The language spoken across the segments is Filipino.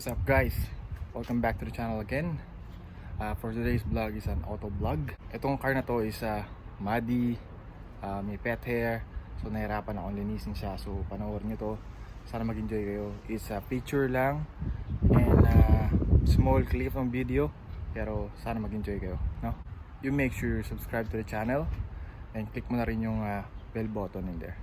What's up guys? Welcome back to the channel again. For today's vlog is an auto vlog. Itong car na to is muddy, may pet hair. So nahirapan akong linisin siya. So panoorin nyo to. Sana mag-enjoy kayo. It's a picture lang and small clip ng video. Pero sana mag-enjoy kayo, no? You make sure you subscribe to the channel and click mo na rin yung bell button in there.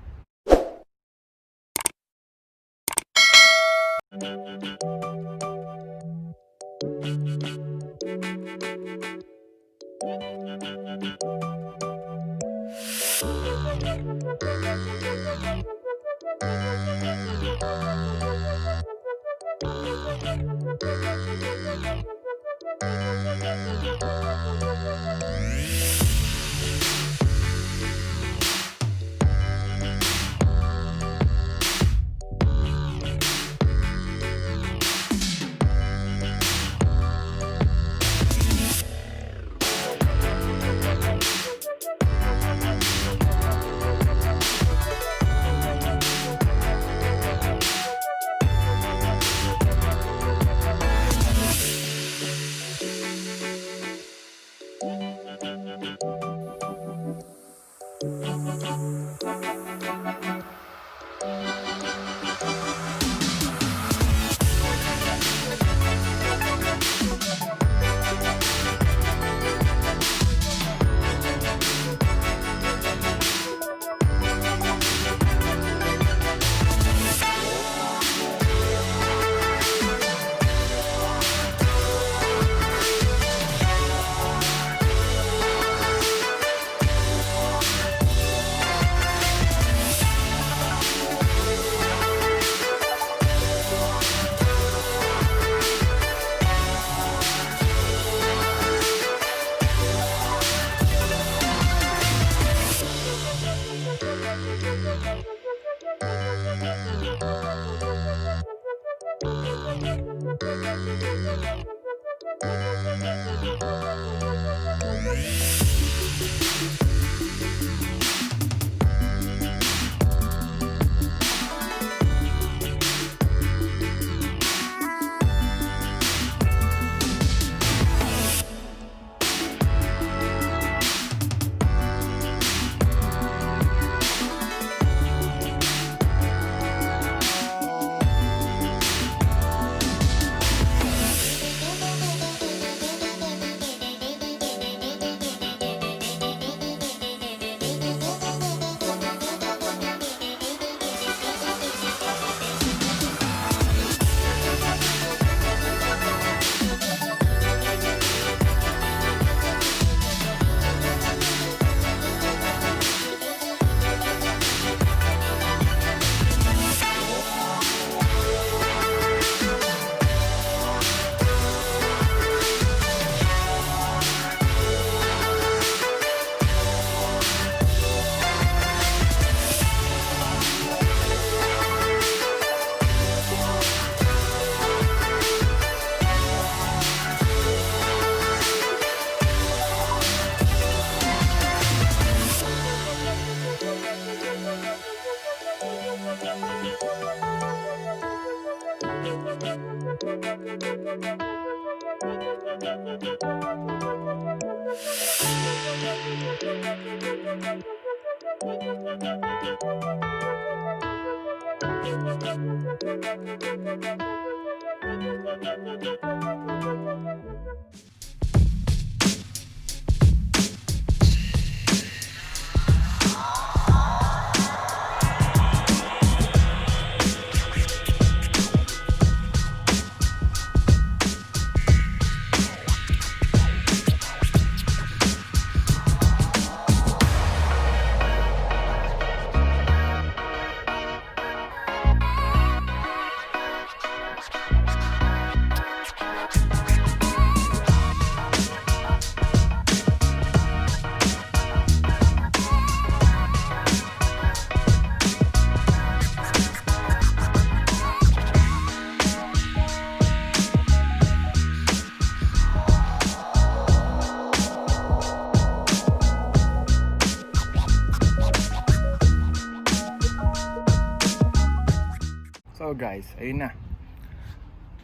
So guys, ayun na.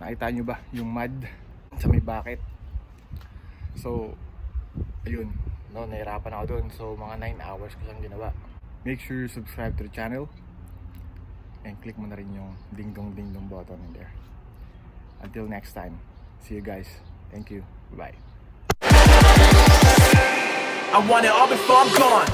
Nakita nyo ba yung mud sa may bucket? So ayun, no, nahirapan ako doon. So mga 9 hours ko siyang ginawa. Make sure you subscribe to the channel and click mo na rin yung ding dong button in there. Until next time, see you guys. Thank you. Bye. I want it all before I'm gone.